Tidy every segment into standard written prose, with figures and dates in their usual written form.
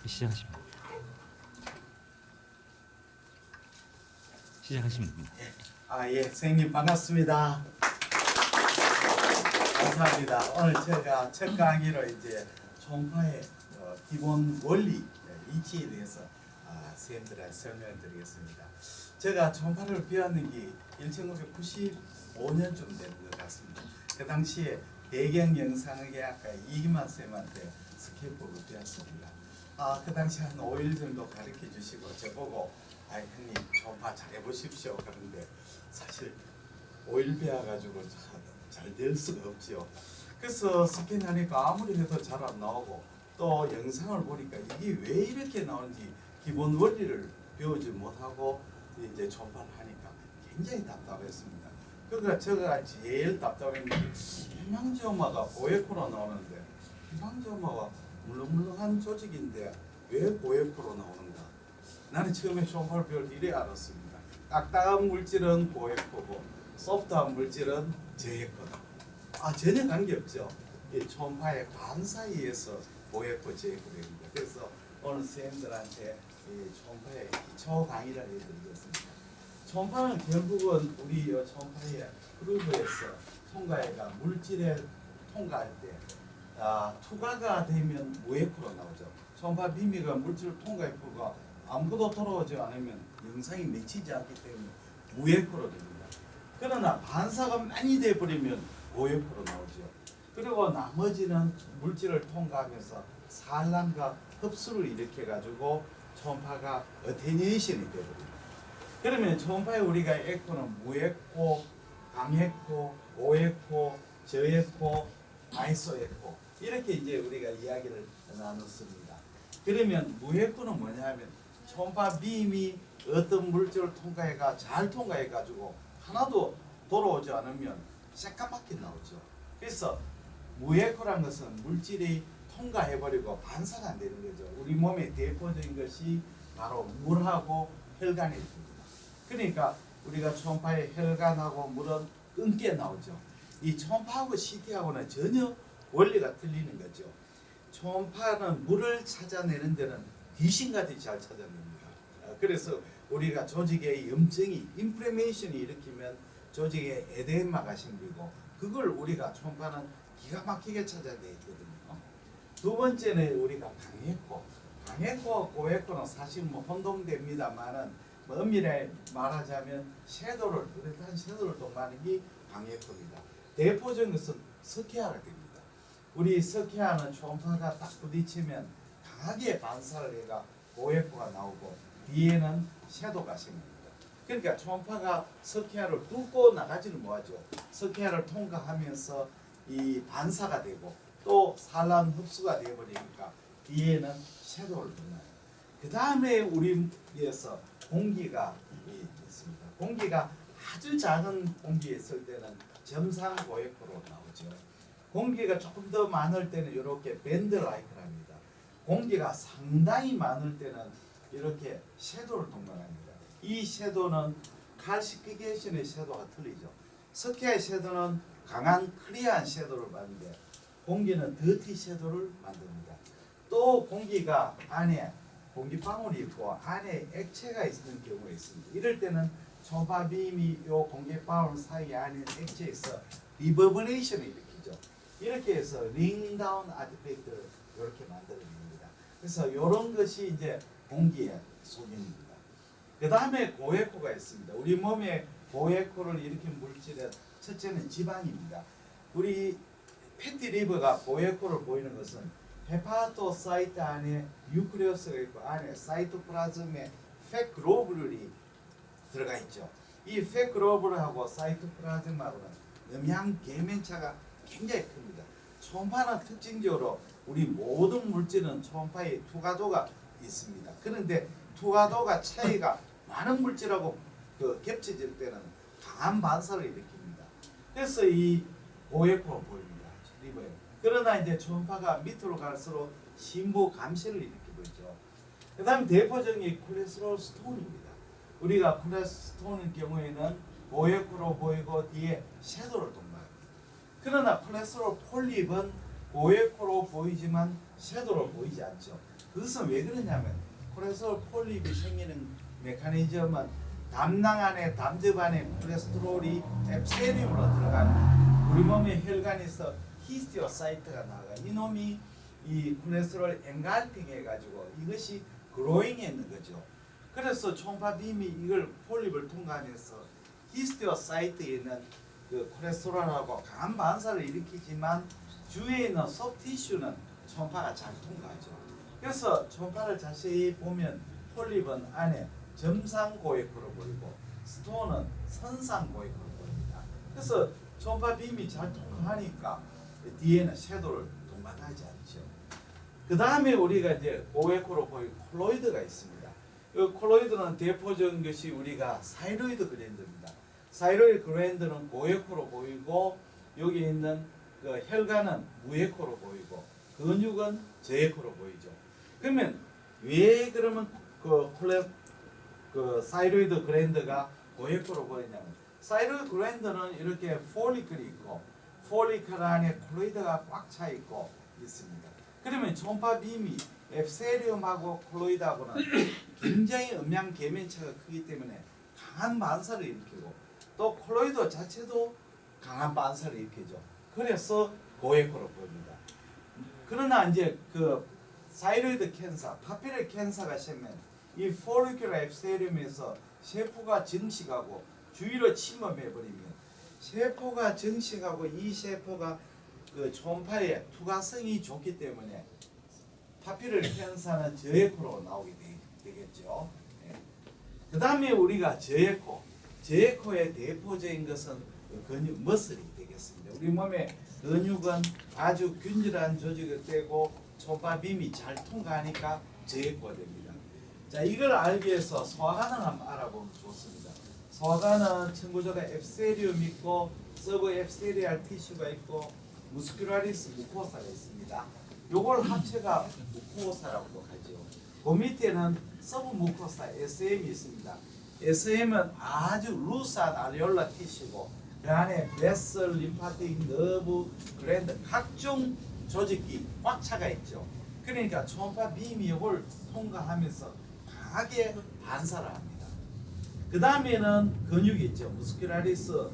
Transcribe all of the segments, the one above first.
시작하시면 됩니다. 예, 선생님 반갑습니다. 감사합니다. 오늘 제가 첫 강의로 이제 초음파의 기본 원리 이치에 대해서 선생님들한테 설명드리겠습니다. 제가 초음파를 배웠는 게 1995년쯤 되는 것 같습니다. 그 당시에 배경 영상의학과 이기만 선생님한테 스케이프를 배웠습니다. 그 당시 한 5일 정도 가르쳐 주시고 저보고 형님 초음파 잘해보십시오. 그런데 사실 5일 배워가지고 잘 될 수가 없지요. 그래서 스캔하니까 아무리 해도 잘 안 나오고 또 영상을 보니까 이게 왜 이렇게 나오는지 기본 원리를 배우지 못하고 이제 초음파를 하니까 굉장히 답답했습니다. 그러니까 제가 제일 답답한 게 희망지엄마가 고에코로 나오는데 희망지엄마가 물렁물렁한 조직인데 왜 고에코로 나오는가? 나는 처음에 초음파를 배울 때 이래 알았습니다. 딱딱한 물질은 고에코고 소프트한 물질은 저에코다. 전혀 관계없죠. 이 초음파의 반 사이에서 고에코 저에코입니다. 그래서 오늘 선생님들한테 이 초음파의 기초 강의를 해드리겠습니다. 초음파는 결국은 우리 초음파의 그루브에서 통과해가 물질에 통과할 때 투과가 되면 무에코로 나오죠. 초음파 비미가 물질을 통과했고 아무것도 돌아오지 않으면 영상이 맺히지 않기 때문에 무에코로 됩니다. 그러나 반사가 많이 돼버리면 고에코로 나오죠. 그리고 나머지는 물질을 통과하면서 산란과 흡수를 일으켜가지고 초음파가 어테뉴에이션이 되어버립니다. 그러면 초음파에 우리가 에코는 무에코, 강에코, 고에코, 저에코, 아이소에코 이렇게 이제 우리가 이야기를 나눴습니다. 그러면 무에코는 뭐냐면 초음파 빔이 어떤 물질을 통과해가 잘 통과해가지고 하나도 돌아오지 않으면 새까맣게 나오죠. 그래서 무에코란 것은 물질이 통과해버리고 반사가 안 되는 거죠. 우리 몸의 대표적인 것이 바로 물하고 혈관입니다. 그러니까 우리가 초음파에 혈관하고 물은 끊게 나오죠. 이 초음파하고 CT하고는 전혀 원리가 틀리는 거죠. 초음파는 물을 찾아내는 데는 귀신같이 잘 찾아냅니다. 그래서 우리가 조직에 염증이 인플레메이션이 일으키면 조직에 에데마가 생기고 그걸 우리가 초음파는 기가 막히게 찾아내거든요. 두 번째는 우리가 강에코와 고에코는 사실 혼동됩니다만은 엄밀히 말하자면 섀도를 뚜렷한 섀도를 동반하는 게 강에코입니다. 대표적인 것은 석회화가 됩니다. 우리 석회화는 초음파가 딱 부딪히면 강하게 반사를 해가 고에코가 나오고 뒤에는 섀도가 생깁니다. 그러니까 초음파가 석회화를 뚫고 나가지는 못하죠. 석회화를 통과하면서 이 반사가 되고 또 산란 흡수가 되어버리니까 뒤에는 섀도를 넣나요. 그 다음에 우리에서 공기가 있습니다. 공기가 아주 작은 공기에 있을 때는 점상 고에코로 나오죠. 공기가 조금 더 많을 때는 이렇게 밴드 라이크를 합니다. 공기가 상당히 많을 때는 이렇게 섀도를 동반합니다. 이 섀도는 칼시피케이션의 섀도가 틀리죠. 석회의 섀도는 강한 클리어한 섀도를 만드는데 공기는 더티 섀도를 만듭니다. 또 공기가 안에 공기방울이 있고 안에 액체가 있는 경우가 있습니다. 이럴 때는 초음파 빔이 요 공기방울 사이 안에 액체에서 리버버레이션을 일으키죠. 이렇게 해서 링다운 아티팩트를 이렇게 만들어냅니다. 그래서 이런 것이 이제 공기의 소견입니다. 그 다음에 고에코가 있습니다. 우리 몸에 고에코를 일으킨 물질은 첫째는 지방입니다. 우리 패티리버가 고에코를 보이는 것은 헤파토사이트 안에 뉴클레우스가 있고 안에 사이토플라즘에 팩글로뷸룰이 들어가 있죠. 이 팩글로뷸룰하고 사이토플라즘하고는 음양 계면차가 굉장히 큽니다. 초음파는 특징적으로 우리 모든 물질은 초음파에 투과도가 있습니다. 그런데 투과도가 차이가 많은 물질하고 겹쳐질 때는 강한 반사를 일으킵니다. 그래서 이 고에코가 보입니다. 리버에. 그러나 이제 초음파가 밑으로 갈수록 심부 감쇄를 일으키고 있죠. 그 다음 대표적인 콜레스테롤 스톤입니다. 우리가 콜레스테롤의 경우에는 고에코로 보이고 뒤에 섀도를 동반합니다. 그러나 콜레스테롤 폴립은 고에코로 보이지만 섀도로 보이지 않죠. 그것은 왜 그러냐면 콜레스테롤 폴립이 생기는 메커니즘은 담낭 안에 담즙 안에 콜레스테롤이 앱세륨으로 들어가는 우리 몸의 혈관에서 히스티오사이트가 나가 이놈이 이 콜레스테롤 엔갈핑 해가지고 이것이 그로잉했는 거죠. 그래서 초음파빔이 이걸 폴립을 통과하면서 히스티오사이트에 있는 그 콜레스테롤하고 강한 반사를 일으키지만 주위에 있는 소프티슈는 초음파가 잘 통과하죠. 그래서 초음파를 자세히 보면 폴립은 안에 점상 고액으로 보이고 스톤은 선상 고액으로 보입니다. 그래서 초음파 빔이 잘 통과하니까 뒤에는 섀도를 동반하지 않죠. 그 다음에 우리가 이제 고액으로 보이는 콜로이드가 있습니다. 이 콜로이드는 대표적인 것이 우리가 사이로이드 글랜드입니다. 사이로이드 글랜드는 고액으로 보이고 여기 있는 그 혈관은 무액으로 보이고 근육은 저액으로 보이죠. 그러면 왜 그러면 그 사이로이드 글랜드가 고액으로 보이냐면 사이로이드 글랜드는 이렇게 폴리클이 있고 폴리클 안에 콜로이드가 꽉 차 있고 있습니다. 그러면 초음파 빔이 앱세륨하고 콜로이드하고는 굉장히 음양 계면차가 크기 때문에 강한 반사를 일으키고 또 콜로이드 자체도 강한 반사를 일으키죠. 그래서 고액으로 보입니다. 그러나 이제 그 사이로이드 캔서, 파피럴 캔서가 생기면 이 폴리큘러 앱세륨에서 세포가 증식하고 주위로 침범해 버리면 세포가 증식하고 이 세포가 그 초음파에 투과성이 좋기 때문에 파피럴 캔서는 저에코로 나오게 되겠죠. 네. 그 다음에 우리가 저에코의 대표적인 것은 근육 머슬이 되겠습니다. 우리 몸의 근육은 아주 균질한 조직을 떼고 초음파 빔이 잘 통과하니까 저에코가 됩니다. 자, 이걸 알기 위해서 소화관을 한번 알아보면 좋습니다. 소화관은 천구조가 앱세리움 있고 서브 앱세리알 티슈가 있고 무스큘라리스 무코사가 있습니다. 요걸 합체가 무코사라고 하죠. 그 밑에는 서브 무코사 SM이 있습니다. SM은 아주 루스한 알레올라 티슈고 그 안에 베슬, 림파틱, 너브, 글랜드 각종 조직이 꽉 차가 있죠. 그러니까 초음파 빔이 이걸 통과하면서 강하게 반사를 합니다. 그 다음에는 근육이 있죠. 무스큘라리스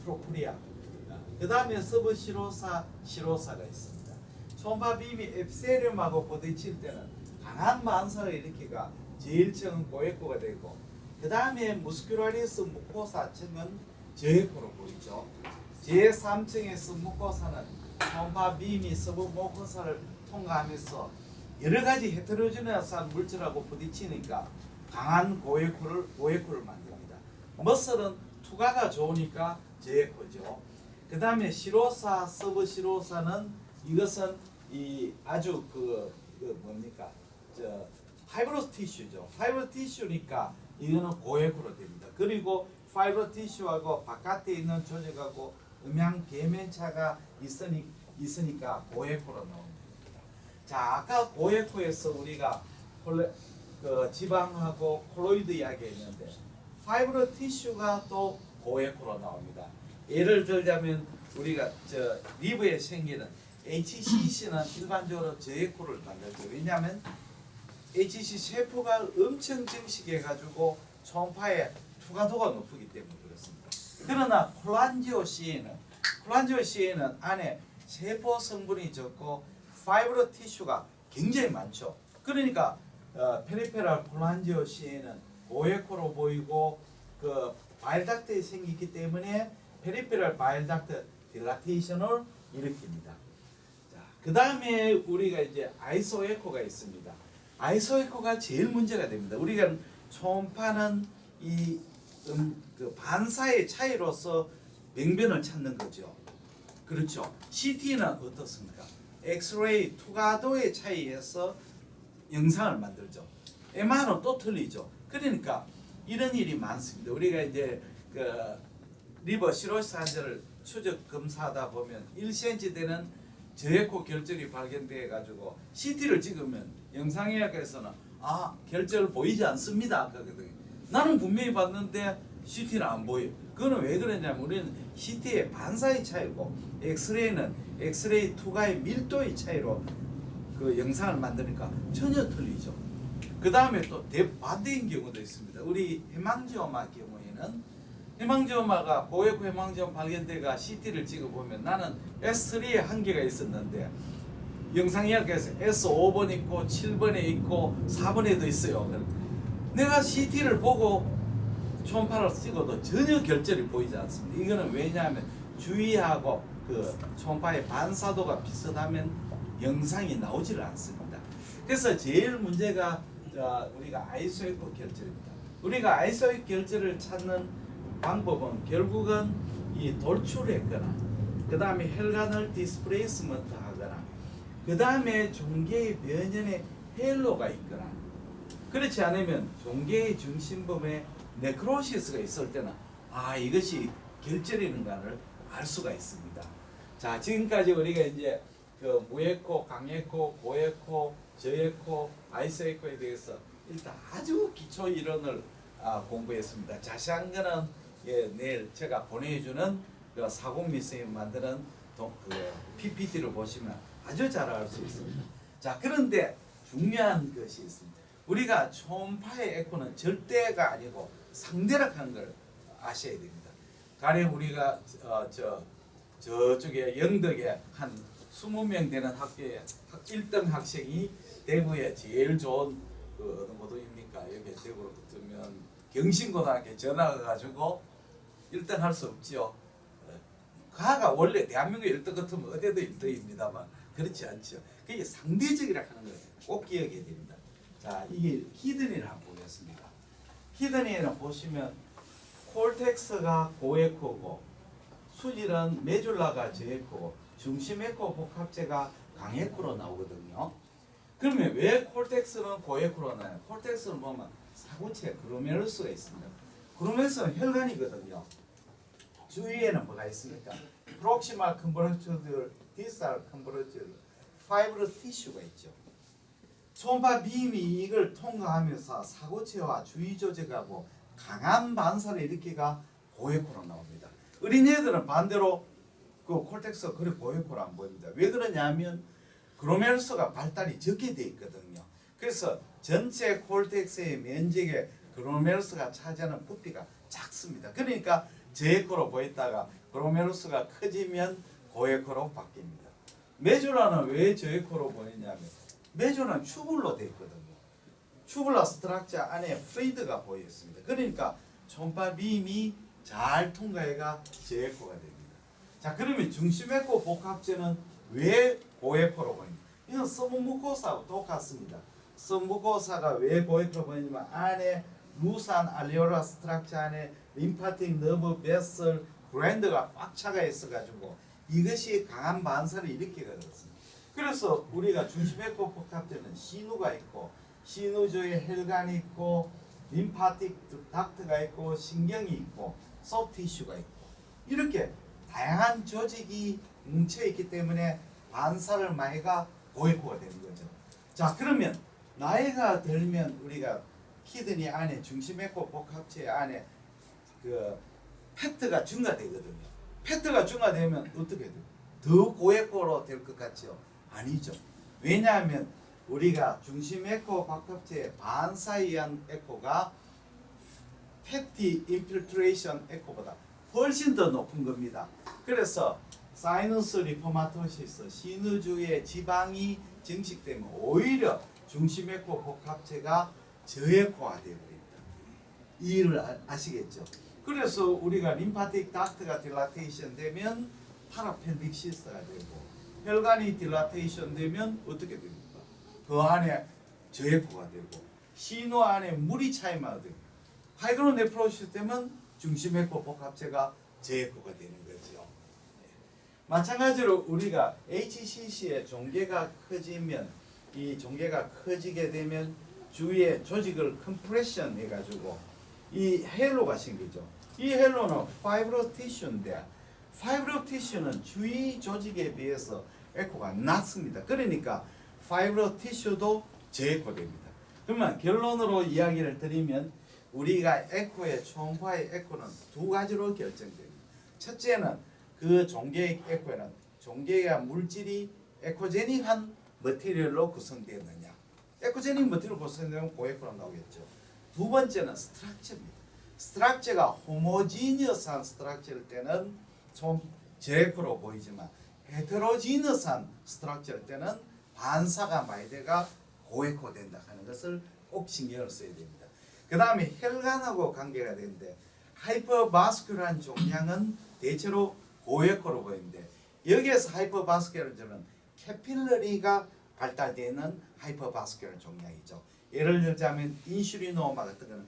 프로프리아. 그 다음에 서브 시로사가 있습니다. 초음파 빔이 앱세륨하고 부딪힐 때는 강한 반사를 일으키가 제1층은 고액구가 되고 그 다음에 무스큘라리스 무코사층은 저액구로 보이죠. 제3층에서 무코사는 초음파 빔이 서브 무코사를 통과하면서 여러 가지 헤테로지너스한 물질하고 부딪히니까 강한 고액구를 만듭니다. 머슬은 투과가 좋으니까 저액구죠. 그 다음에 시로사, 서브 시로사는 이것은 이 아주 뭡니까? 파이브러스 티슈죠. 파이브러스 티슈니까 이거는 고액으로 됩니다. 그리고 파이브러스 티슈하고 바깥에 있는 조직하고 음양 계면차가 있으니까 고액으로 나옵니다. 자, 아까 고액구에서 우리가 지방하고 콜로이드 이야기했는데 파이브러스 티슈가 또 고액으로 나옵니다. 예를 들자면 우리가 리브에 생기는 HCC는 일반적으로 저액구를 만들죠. 왜냐하면 HCC 세포가 엄청 증식해가지고 초음파의 투과도가 높기 때문에 그렇습니다. 그러나 콜란지오CA는 안에 세포 성분이 적고 파이브러 티슈가 굉장히 많죠. 그러니까 페리페랄 콜란지오CA는 고액구로 보이고 그 바일닥트에 생기기 때문에 페리페랄 바일닥트 딜라테이션을 일으킵니다. 자, 그 다음에 우리가 이제 아이소에코가 있습니다. 아이소에코가 제일 문제가 됩니다. 우리가 초음파는 그 반사의 차이로서 병변을 찾는 거죠. 그렇죠. CT는 어떻습니까? 엑스레이 투과도의 차이에서 영상을 만들죠. MR은 또 틀리죠. 그러니까 이런 일이 많습니다. 우리가 이제 그 리버 시로시스 환자를 추적 검사하다 보면 1cm 되는 저에코 결절이 발견돼 가지고 CT를 찍으면 영상의학에서는 결절 보이지 않습니다. 그러거든요. 나는 분명히 봤는데 CT는 안 보여요. 그거는 왜 그러냐면 우리는 CT의 반사의 차이고 엑스레이는 엑스레이 투과의 밀도의 차이로 그 영상을 만드니까 전혀 틀리죠. 그 다음에 또 대반대인 경우도 있습니다. 우리 해망지오마 경우에는 해망지오마가 고에코 해망지오마 발견대가 CT를 찍어보면 나는 S3에 한계가 있었는데 영상 이야기에서 S5번 있고 7번에 있고 4번에도 있어요. 내가 CT를 보고 초음파를 찍어도 전혀 결절이 보이지 않습니다. 이거는 왜냐하면 주위하고 그 초음파의 반사도가 비슷하면 영상이 나오질 않습니다. 그래서 제일 문제가 우리가 아이소에코 결절입니다. 우리가 아이소에코 결절을 찾는 방법은 결국은 이 돌출했거나 그 다음에 혈관을 디스플레이스먼트 하거나 그 다음에 종괴의 변연에 헬로가 있거나 그렇지 않으면 종괴의 중심부에 네크로시스가 있을 때는 이것이 결절이는가를 알 수가 있습니다. 자, 지금까지 우리가 이제 그 무에코, 강에코, 고에코, 저에코, 아이소에코에 대해서 일단 아주 기초 이론을 공부했습니다. 자세한 거는 내일 제가 보내주는 그 사공미 선생님 만드는 그 PPT를 보시면 아주 잘 알 수 있습니다. 자, 그런데 중요한 것이 있습니다. 우리가 초음파의 에코는 절대가 아니고 상대락한 걸 아셔야 됩니다. 가령 우리가 저쪽에 영덕에 한 20명 되는 학교에 1등 학생이 대구에 제일 좋은 그 어느 고등입니까? 여기 대구로 붙으면 경신고등학교에 전화가 가지고 1등 할 수 없지요. 가가 원래 대한민국 1등 같으면 어디도 1등입니다만 그렇지 않죠. 그게 상대적이라 하는 걸 꼭 기억해야 됩니다. 자, 이게 키드니를 한번 보겠습니다. 키드니는 보시면 콜텍스가 고에코고 수질은 메줄라가 저에코고 중심에코 복합체가 강에코로 나오거든요. 그러면 왜 콜텍스는 고에코로 나요? 콜텍스는 보면 사구체 그로메루스가 있습니다. 그로메루스는 혈관이거든요. 주위에는 뭐가 있습니까? 프록시말 컨버러처들, 디스탈 컨버러처들, 파이브러 티슈가 있죠. 초음파 빔이 이걸 통과하면서 사고체와 주위 조직하고 강한 반사를 일으키가 고에코로 나옵니다. 어린애들은 반대로 그 콜텍스가 그래 고에코로 안 보입니다. 왜 그러냐면 그로메루스가 발달이 적게 돼 있거든요. 그래서 전체 콜텍스의 면적에 그로메루스가 차지하는 부피가 작습니다. 그러니까 저에코로 보였다가 그로메루스가 커지면 고에코로 바뀝니다. 메줄라는 왜 저에코로 보이냐면 메줄라는 튜블로 되어 있거든요. 튜블라 스트럭처 안에 플루이드가 보여 있습니다. 그러니까 초음파 빔이 잘 통과해가 저에코가 됩니다. 자, 그러면 중심에코 복합체는 왜 고에코로 보입니까? 이건 서브무코사하고 똑같습니다. 서브무코사가 왜 고에코로 보이냐면 안에 루산 알레올라 스트럭처 안에 림파틱 너브 베슬 그랜드가 꽉 차가 있어가지고 이것이 강한 반사를 일으키게 되었습니다. 그래서 우리가 중심에코 복합체는 신우가 있고 신우조에 혈관이 있고 림파틱 닥트가 있고 신경이 있고 소프티슈가 있고 이렇게 다양한 조직이 뭉쳐있기 때문에 반사를 많이가 고에코가 되는 거죠. 자, 그러면 나이가 들면 우리가 키드니 안에 중심에코 복합체 안에 그 페트가 증가되거든요. 페트가 증가되면 어떻게 돼요? 더 고에코로 될 것 같죠? 아니죠. 왜냐하면 우리가 중심 에코 복합체의 반사에 의한 에코가 패티 인필트레이션 에코보다 훨씬 더 높은 겁니다. 그래서 사이너스 리포마토시스 신우주의 지방이 증식되면 오히려 중심 에코 복합체가 저에코가 되어버립니다. 이 일을 아시겠죠? 그래서 우리가 림파틱 닥트가 딜라테이션 되면 파라펠빅 시스가 되고 혈관이 딜라테이션 되면 어떻게 됩니까? 그 안에 저에코가 되고 신호 안에 물이 차이만 되고 하이드로네프로시스 되면 중심에코 복합체가 저에코가 되는 거죠. 마찬가지로 우리가 HCC의 종괴가 커지면 이 종괴가 커지게 되면 주위에 조직을 컴프레션 해가지고 이 헬로가 생기죠. 이 헬로는 파이브로 티슈인데 파이브로 티슈는 주위 조직에 비해서 에코가 낮습니다. 그러니까 파이브로 티슈도 저에코됩니다. 그러면 결론으로 이야기를 드리면 우리가 에코의 초음파의 에코는 두 가지로 결정됩니다. 첫째는 그 종괴의 에코에는 종괴의 물질이 에코제닉한 머티리얼로 구성되느냐. 에코제닉 머티리얼로 구성되면 고에코로 나오겠죠. 두 번째는 스트럭처입니다. 스트럭처가 호모지니어스한 스트럭처일 때는 좀 저에코로 보이지만 헤테로지니어스한 스트럭처일 때는 반사가 많이 돼가 고에코 된다 하는 것을 꼭 신경을 써야 됩니다. 그 다음에 혈관하고 관계가 되는데 하이퍼바스큘러한 종양은 대체로 고에코로 보이는데 여기에서 하이퍼바스큘러는 캐필러리가 발달되는 하이퍼바스큘러 종양이죠. 예를 들자면 인슐리노마 같은 거는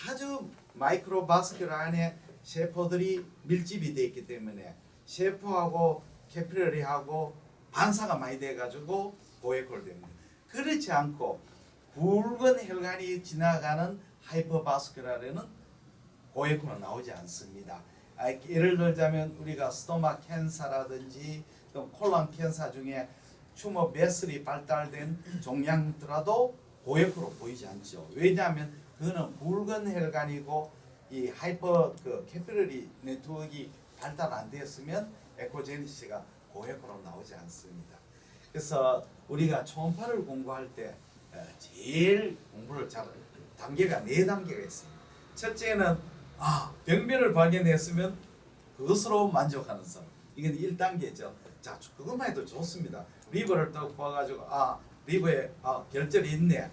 아주 마이크로바스큘러 안에 세포들이 밀집이 되어 있기 때문에 세포하고 캐필러리하고 반사가 많이 돼가지고 고에코로 됩니다. 그렇지 않고 굵은 혈관이 지나가는 하이퍼바스큘러는 고에코는 나오지 않습니다. 예를 들자면 우리가 스토마 캔서라든지 또 콜론 캔서 중에 튜머 베슬이 발달된 종양들라도 고에코로 보이지 않죠. 왜냐하면 그거는 굵은 혈관이고 이 하이퍼 캐필러리 네트워크가 발달 안 되었으면 에코제니시가 고에코로 나오지 않습니다. 그래서 우리가 초음파를 공부할 때 제일 공부를 잘 단계가 4단계가 있습니다. 첫째는 병변을 발견했으면 그것으로 만족하는 사람. 이건 1단계죠. 자, 그것만 해도 좋습니다. 리버를 딱 봐가지고 리버에 결절이 있네.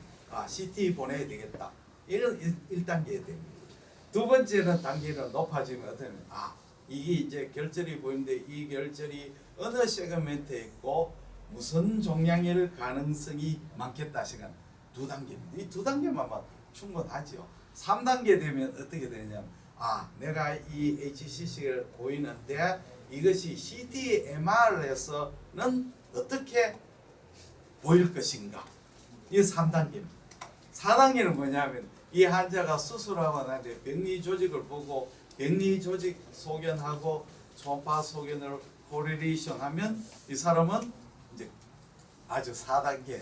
CT 보내야 되겠다. 이런 1단계에 됩니다. 두 번째는 단계는 높아지면 어떻게 하면 이게 이제 결절이 보이는데 이 결절이 어느 세그멘트에 있고 무슨 종양일 가능성이 많겠다 시간 2단계입니다. 이 2단계만 충분하죠. 3단계 되면 어떻게 되냐면 내가 이 HCC가 보이는데 이것이 CT MR에서는 어떻게 보일 것인가. 이 3단계입니다. 4단계는 뭐냐면 이 환자가 수술하고 나는데 병리 조직을 보고 병리 조직 소견하고 초음파 소견을 코리레이션 하면 이 사람은 이제 아주 4단계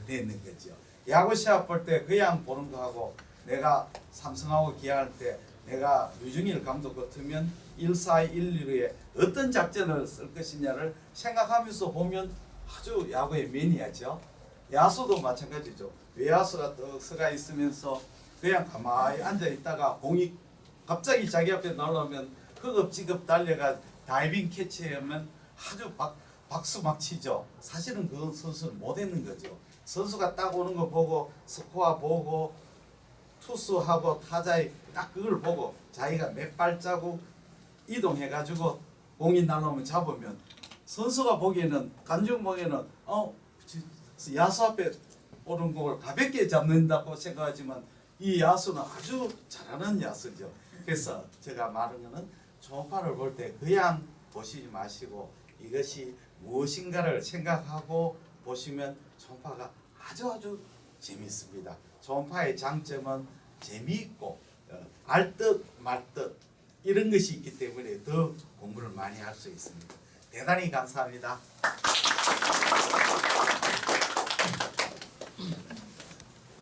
되는 거죠. 야구 시합 볼 때 그냥 보는 거하고 내가 삼성하고 기아할 때 내가 류중일 감독 같으면 1-4-1-2에 어떤 작전을 쓸 것이냐를 생각하면서 보면 아주 야구의 매니아죠. 야수도 마찬가지죠. 외야수가 떡 서가 있으면서 그냥 가만히 앉아 있다가 공이 갑자기 자기 앞에 날아오면 허겁지겁 달려가 다이빙 캐치하면 아주 박수 막 치죠. 사실은 그건 선수는 못 했는 거죠. 선수가 딱 오는 거 보고 스코어 보고 투수하고 타자의 딱 그걸 보고 자기가 몇 발자국 이동해가지고 공이 날아오면 잡으면 선수가 보기에는 관중 보기에는 야수 앞에 오는 공을 가볍게 잡는다고 생각하지만 이 야수는 아주 잘하는 야수죠. 그래서 제가 말하는 거는 초음파를 볼 때 그냥 보시지 마시고 이것이 무엇인가를 생각하고 보시면 초음파가 아주 재미있습니다. 초음파의 장점은 재미있고 알듯 말듯 이런 것이 있기 때문에 더 공부를 많이 할 수 있습니다. 대단히 감사합니다.